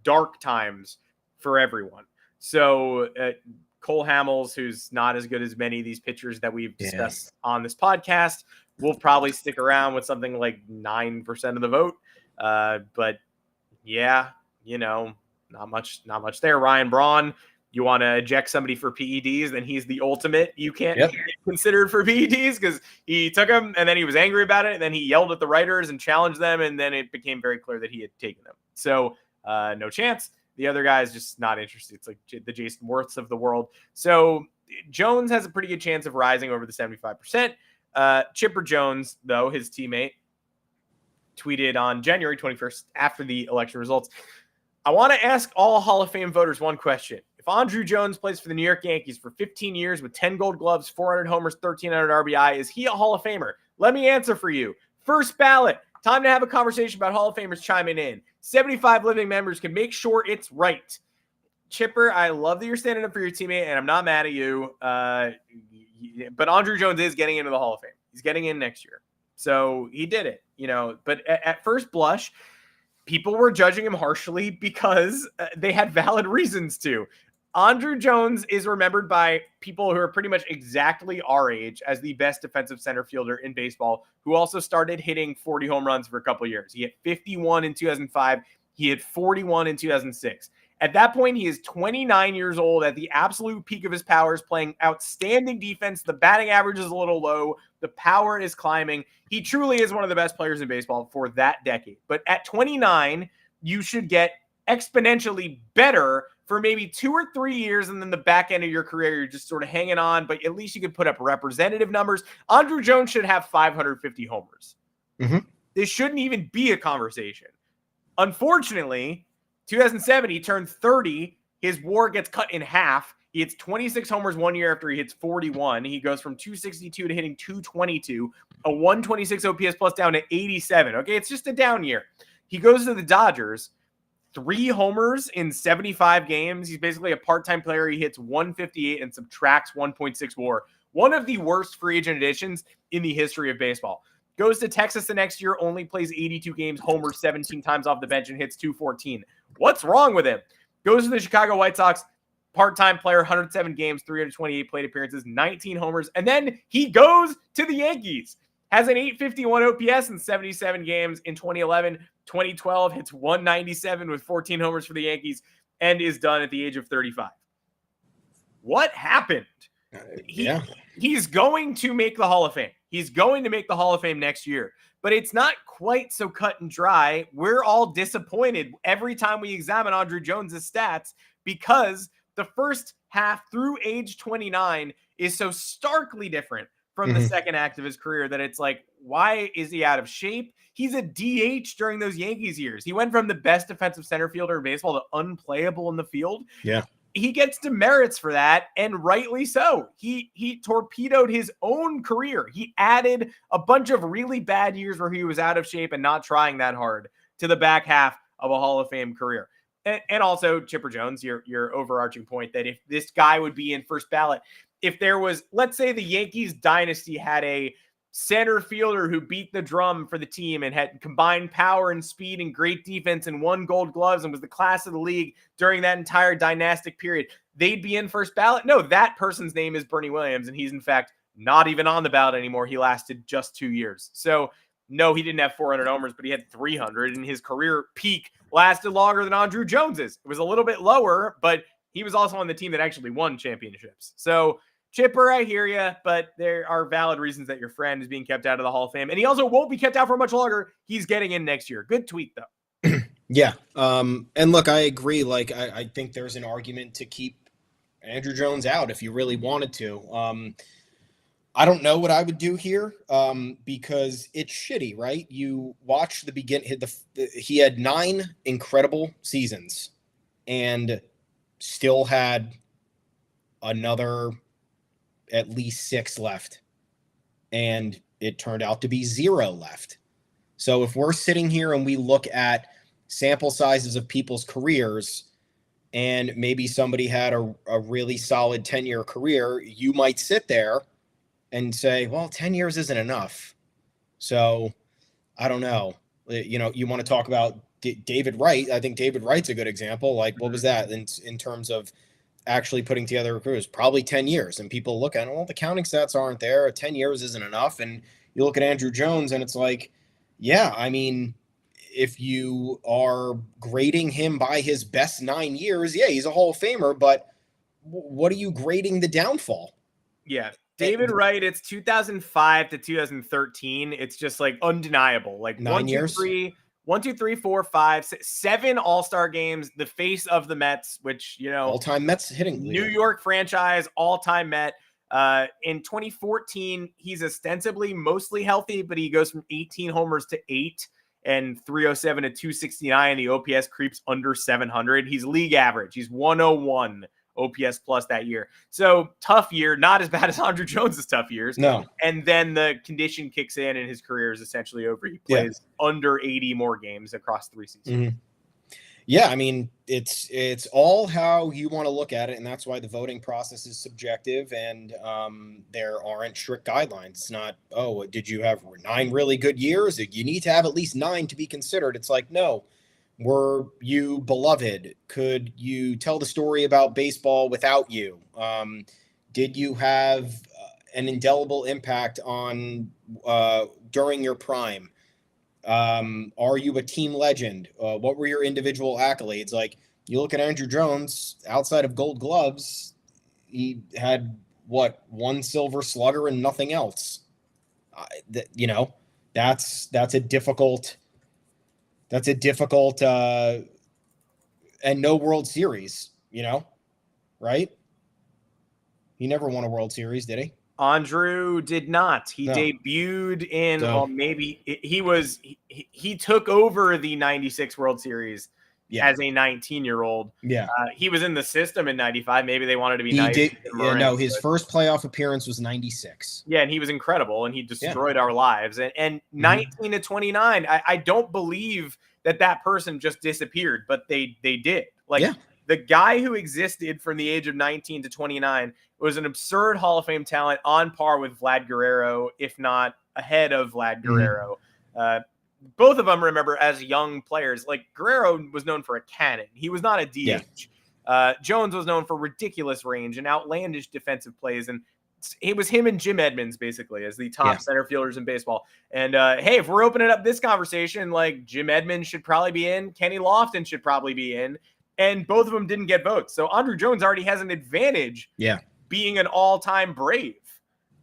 dark times for everyone. So Cole Hamels, who's not as good as many of these pitchers that we've discussed on this podcast, will probably stick around with something like 9% of the vote. But yeah, not much there. Ryan Braun, you want to eject somebody for PEDs, then he's the ultimate. You can't get considered for PEDs because he took them and then he was angry about it. And then he yelled at the writers and challenged them. And then it became very clear that he had taken them. So no chance. The other guy is just not interested. It's like the Jason Worths of the world. So Jones has a pretty good chance of rising over the 75%. Chipper Jones, though, his teammate, tweeted on January 21st after the election results, I want to ask all Hall of Fame voters one question. If Andruw Jones plays for the New York Yankees for 15 years with 10 gold gloves, 400 homers, 1,300 RBI, is he a Hall of Famer? Let me answer for you. First ballot. Time to have a conversation about Hall of Famers chiming in. 75 living members can make sure it's right. Chipper, I love that you're standing up for your teammate, and I'm not mad at you. But Andruw Jones is getting into the Hall of Fame. He's getting in next year. So he did it, But at first blush, people were judging him harshly because they had valid reasons to. Andruw Jones is remembered by people who are pretty much exactly our age as the best defensive center fielder in baseball, who also started hitting 40 home runs for a couple of years. He hit 51 in 2005. He hit 41 in 2006. At that point, he is 29 years old at the absolute peak of his powers, playing outstanding defense. The batting average is a little low. The power is climbing. He truly is one of the best players in baseball for that decade. But at 29, you should get exponentially better for maybe 2 or 3 years, and then the back end of your career, you're just sort of hanging on, but at least you could put up representative numbers. Andruw Jones should have 550 homers. Mm-hmm. This shouldn't even be a conversation. Unfortunately, 2007, he turned 30. His WAR gets cut in half. He hits 26 homers 1 year after he hits 41. He goes from 262 to hitting 222, a 126 OPS plus down to 87. Okay, it's just a down year. He goes to the Dodgers, 3 homers in 75 games. He's basically a part-time player. He hits 158 and subtracts 1.6 WAR. One of the worst free agent additions in the history of baseball. Goes to Texas the next year, only plays 82 games, homers 17 times off the bench, and hits 214. What's wrong with him? Goes to the Chicago White Sox, part-time player, 107 games, 328 plate appearances, 19 homers, and then he goes to the Yankees. Has an 851 OPS in 77 games in 2011. 2012 hits 197 with 14 homers for the Yankees and is done at the age of 35. What happened? He's going to make the Hall of Fame. He's going to make the Hall of Fame next year, but it's not quite so cut and dry. We're all disappointed every time we examine Andruw Jones's stats because the first half through age 29 is so starkly different from the second act of his career that it's like, why is he out of shape? He's a DH during those Yankees years. He went from the best defensive center fielder in baseball to unplayable in the field. Yeah. He gets demerits for that, and rightly so. He torpedoed his own career. He added a bunch of really bad years where he was out of shape and not trying that hard to the back half of a Hall of Fame career. And also, Chipper Jones, your overarching point that if this guy would be in first ballot, if there was, let's say the Yankees dynasty had a center fielder who beat the drum for the team and had combined power and speed and great defense and won gold gloves and was the class of the league during that entire dynastic period, they'd be in first ballot. No, that person's name is Bernie Williams, and he's in fact not even on the ballot anymore. He lasted just 2 years. So no, he didn't have 400 homers, but he had 300, and his career peak lasted longer than Andruw Jones's. It was a little bit lower, but he was also on the team that actually won championships. So Chipper, I hear you, but there are valid reasons that your friend is being kept out of the Hall of Fame. And he also won't be kept out for much longer. He's getting in next year. Good tweet, though. Yeah. And look, I agree. Like, I think there's an argument to keep Andruw Jones out if you really wanted to. I don't know what I would do here because it's shitty, right? You watch the beginning. He had 9 incredible seasons and still had another at least 6 left, and it turned out to be 0 left. So if we're sitting here and we look at sample sizes of people's careers and maybe somebody had a really solid 10-year career, you might sit there and say, well, 10 years isn't enough. So I don't know. You know, you want to talk about David Wright. I think David Wright's a good example. Like, what was that in terms of actually putting together a career? Is probably 10 years, and people look at it, well, the counting stats aren't there. 10 years isn't enough. And you look at Andruw Jones and it's like, yeah, I mean, if you are grading him by his best 9 years, yeah, he's a Hall of Famer, but what are you grading the downfall? Yeah. David Wright, it's 2005 to 2013. It's just like undeniable. Like 9 years. 1, 2, 3, 4, 5, 6, 7 All-Star games, the face of the Mets, which, you know, all-time Mets hitting leader. New York franchise, all-time Met. In 2014, he's ostensibly mostly healthy, but he goes from 18 homers to 8 and 307 to 269. The OPS creeps under 700. He's league average. He's 101 OPS plus that year. So tough year, not as bad as Andruw Jones's tough years. No. And then the condition kicks in and his career is essentially over. He plays under 80 more games across 3 seasons. Mm-hmm. Yeah, I mean, it's all how you want to look at it, and that's why the voting process is subjective, and there aren't strict guidelines. It's not, oh, did you have 9 really good years? You need to have at least 9 to be considered. It's like, no. Were you beloved? Could you tell the story about baseball without you? Did you have an indelible impact on during your prime? Are you a team legend? What were your individual accolades? Like, you look at Andruw Jones, outside of Gold Gloves, he had what, 1 Silver Slugger and nothing else. You know, that's a difficult. That's a difficult and no World Series, you know, right? He never won a World Series, did he? Andruw did not. He debuted in, he took over the 96 World Series as a 19-year-old. Yeah. He was in the system in 95. Maybe they wanted to be nice. His first playoff appearance was 96. Yeah, and he was incredible, and he destroyed our lives. And 19 to 29, I don't believe that person just disappeared, but they did. Like, the guy who existed from the age of 19 to 29 was an absurd Hall of Fame talent on par with Vlad Guerrero, if not ahead of Vlad Guerrero. Both of them, remember, as young players, like Guerrero was known for a cannon. He was not a DH. Jones was known for ridiculous range and outlandish defensive plays. And it was him and Jim Edmonds, basically, as the top center fielders in baseball. And hey, if we're opening up this conversation, like Jim Edmonds should probably be in, Kenny Lofton should probably be in, and both of them didn't get votes. So Andruw Jones already has an advantage being an all-time Brave.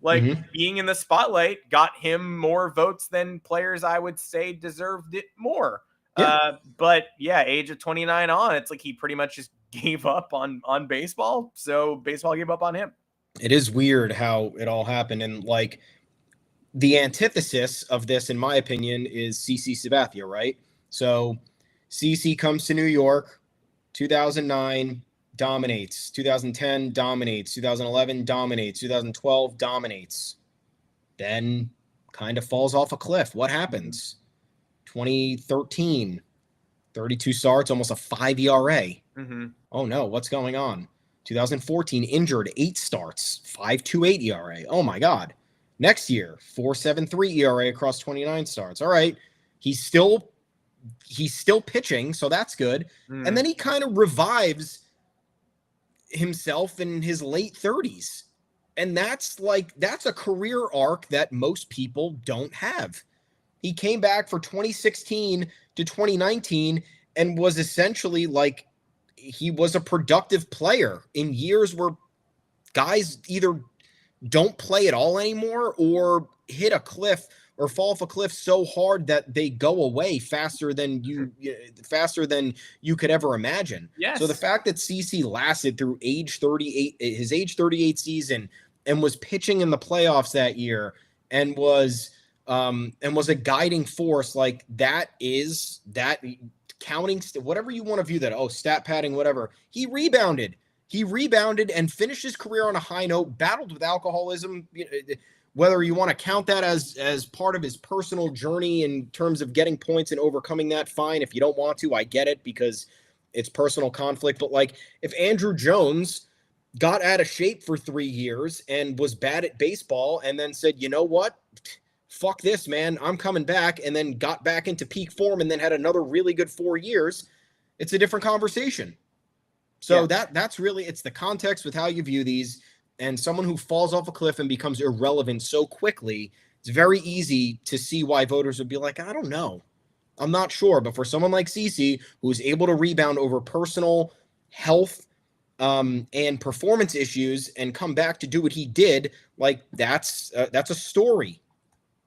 Like being in the spotlight got him more votes than players I would say deserved it more. But yeah, age of 29 on, it's like he pretty much just gave up on baseball. So baseball gave up on him. It is weird how it all happened. And like the antithesis of this, in my opinion, is CC Sabathia, right? So CC comes to New York, 2009, dominates, 2010 dominates, 2011 dominates, 2012 dominates, then kind of falls off a cliff. What happens? 2013, 32 starts, almost a 5 ERA. Oh no, what's going on? 2014 injured, 8 starts, 5.28 ERA. Oh my God. Next year, 4.73 ERA across 29 starts. All right, he's still pitching, so that's good. And then he kind of revives himself in his late 30s. And that's a career arc that most people don't have. He came back for 2016 to 2019 and was essentially like he was a productive player in years where guys either don't play at all anymore or hit a cliff or fall off a cliff so hard that they go away faster than you could ever imagine. Yes. So the fact that CC lasted through his age 38 season and was pitching in the playoffs that year and was a guiding force, like that counting, whatever you want to view that, stat padding, whatever. He rebounded and finished his career on a high note, battled with alcoholism. Whether you want to count that as part of his personal journey in terms of getting points and overcoming that, fine. If you don't want to, I get it because it's personal conflict. But like if Andruw Jones got out of shape for 3 years and was bad at baseball and then said, you know what? Fuck this, man. I'm coming back, and then got back into peak form and then had another really good 4 years, it's a different conversation. So that's really, it's the context with how you view these. And someone who falls off a cliff and becomes irrelevant so quickly, it's very easy to see why voters would be like, I don't know. I'm not sure. But for someone like CC, who's able to rebound over personal health and performance issues and come back to do what he did, like that's a story.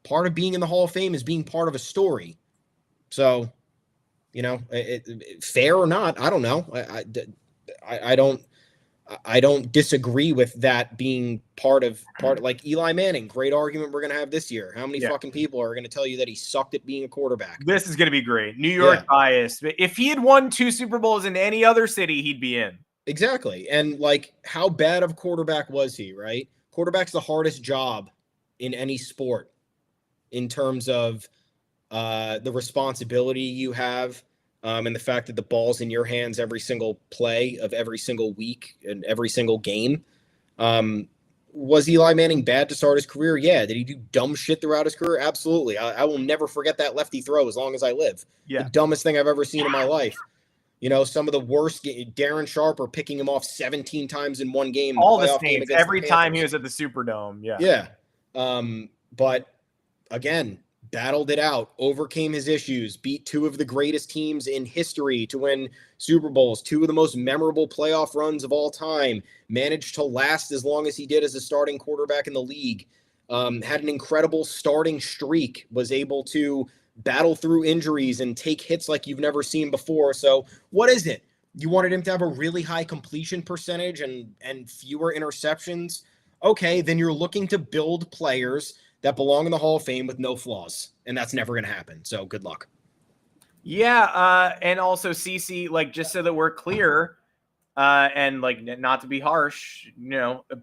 Part of being in the Hall of Fame is being part of a story. So, fair or not, I don't know. I don't disagree with that being part like Eli Manning. Great argument we're going to have this year. How many fucking people are going to tell you that he sucked at being a quarterback? This is going to be great. New York bias. If he had won 2 Super Bowls in any other city, he'd be in. Exactly. And like, how bad of a quarterback was he, right? Quarterback's the hardest job in any sport in terms of the responsibility you have. And the fact that the ball's in your hands every single play of every single week and every single game. Was Eli Manning bad to start his career? Yeah. Did he do dumb shit throughout his career? Absolutely. I will never forget that lefty throw as long as I live. The dumbest thing I've ever seen in my life. Some of the worst, Darren Sharper picking him off 17 times in one game. All the Saints, every time he was at the Superdome. Yeah. But again, battled it out, overcame his issues, beat 2 of the greatest teams in history to win Super Bowls, 2 of the most memorable playoff runs of all time, managed to last as long as he did as a starting quarterback in the league, had an incredible starting streak, was able to battle through injuries and take hits like you've never seen before. So what is it? You wanted him to have a really high completion percentage and fewer interceptions? Okay, then you're looking to build players that belong in the Hall of Fame with no flaws, and that's never going to happen. So good luck. Yeah, and also CC, like, just so that we're clear, and like not to be harsh,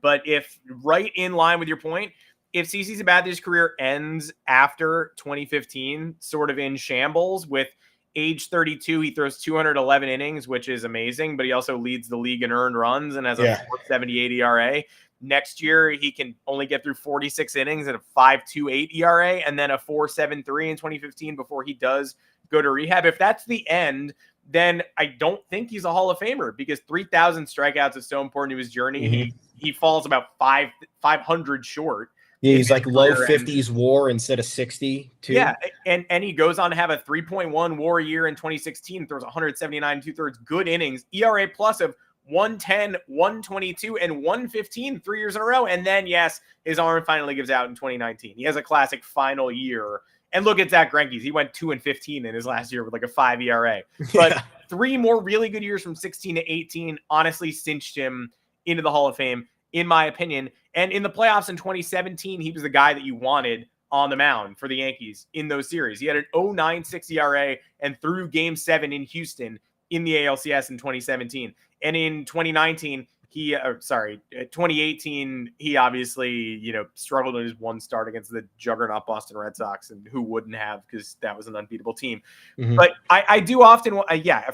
but if right in line with your point, if CC Sabathia's career ends after 2015, sort of in shambles with age 32, he throws 211 innings, which is amazing, but he also leads the league in earned runs and has a 4.78 ERA. next year he can only get through 46 innings at a 5.28 ERA and then a 4.73 in 2015 before he does go to rehab. If that's the end, then I don't think he's a Hall of Famer, because 3,000 strikeouts is so important to his journey. Mm-hmm. He falls about 500 short. Yeah, he's like low 50s WAR instead of 60 too. Yeah, and he goes on to have a 3.1 WAR year in 2016, throws 179 2/3 good innings, ERA plus of 110, 122, and 115 3 years in a row. And then, yes, his arm finally gives out in 2019. He has a classic final year. And look at Zach Greinke's. He went 2-15 in his last year with like a 5 ERA. But 3 more really good years from 16 to 18 honestly cinched him into the Hall of Fame, in my opinion. And in the playoffs in 2017, he was the guy that you wanted on the mound for the Yankees in those series. He had an 0.96 ERA and threw Game 7 in Houston in the ALCS in 2017. And in 2019, 2018, he obviously, struggled in his one start against the juggernaut Boston Red Sox, and who wouldn't have, because that was an unbeatable team. Mm-hmm. But I do often,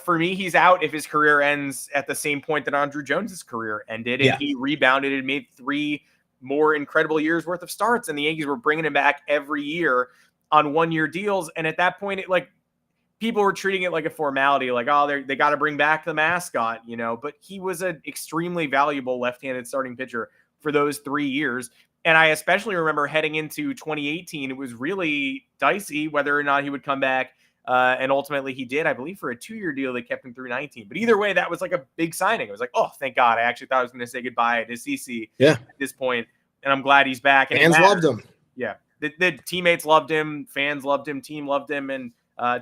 for me, he's out if his career ends at the same point that Andruw Jones's career ended, and he rebounded and made 3 more incredible years worth of starts, and the Yankees were bringing him back every year on 1-year deals. And at that point, people were treating it like a formality, like, oh, they got to bring back the mascot, but he was an extremely valuable left-handed starting pitcher for those 3 years. And I especially remember heading into 2018, it was really dicey whether or not he would come back. And ultimately he did, I believe, for a 2-year deal that kept him through 19. But either way, that was like a big signing. It was like, oh, thank God. I actually thought I was going to say goodbye to CC at this point. And I'm glad he's back. And fans loved him. Yeah. The teammates loved him. Fans loved him. Team loved him. And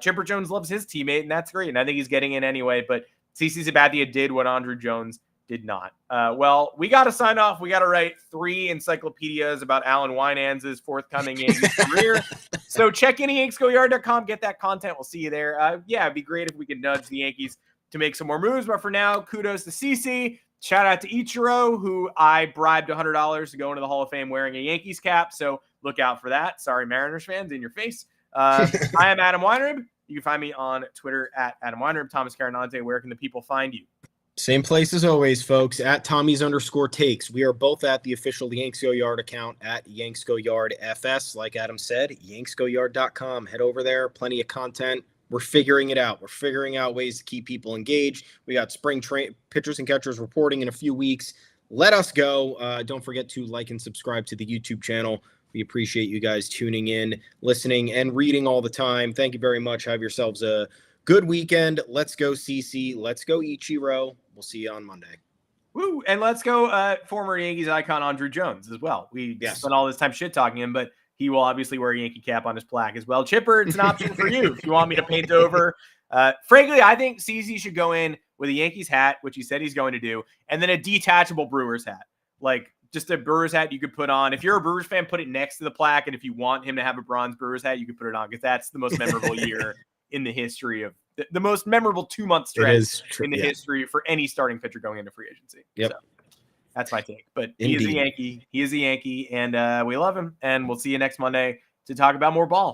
Chipper Jones loves his teammate, and that's great. And I think he's getting in anyway. But CC Sabathia did what Andruw Jones did not. Well, we got to sign off. We got to write 3 encyclopedias about Alan Wynan's forthcoming Yankees career. So check in yanksgoyard.com. Get that content. We'll see you there. It'd be great if we could nudge the Yankees to make some more moves. But for now, kudos to CC. Shout out to Ichiro, who I bribed $100 to go into the Hall of Fame wearing a Yankees cap. So look out for that. Sorry, Mariners fans, in your face. I am Adam Weinrib. You can find me on Twitter at Adam Weinrib. Thomas Carranante, where can the people find you? Same place as always, folks, at Tommy's_takes. We are both at the official Yanks Go Yard account at Yanks Go Yard FS. Like Adam said, yanksgoyard.com. Head over there. Plenty of content. We're figuring it out. We're figuring out ways to keep people engaged. We got spring pitchers and catchers reporting in a few weeks. Let us go. Don't forget to like and subscribe to the YouTube channel. We appreciate you guys tuning in, listening, and reading all the time. Thank you very much. Have yourselves a good weekend. Let's go, CC. Let's go, Ichiro. We'll see you on Monday. Woo! And let's go, former Yankees icon Andruw Jones as well. We spent all this time shit talking him, but he will obviously wear a Yankee cap on his plaque as well. Chipper, it's an option for you if you want me to paint over. Frankly, I think CZ should go in with a Yankees hat, which he said he's going to do, and then a detachable Brewers hat. Like, just a Brewers hat you could put on. If you're a Brewers fan, put it next to the plaque. And if you want him to have a bronze Brewers hat, you could put it on, because that's the most memorable year in the history of the most memorable 2-month stretch in the history for any starting pitcher going into free agency. Yep. So that's my take. But he is a Yankee. He is a Yankee, and we love him. And we'll see you next Monday to talk about more ball.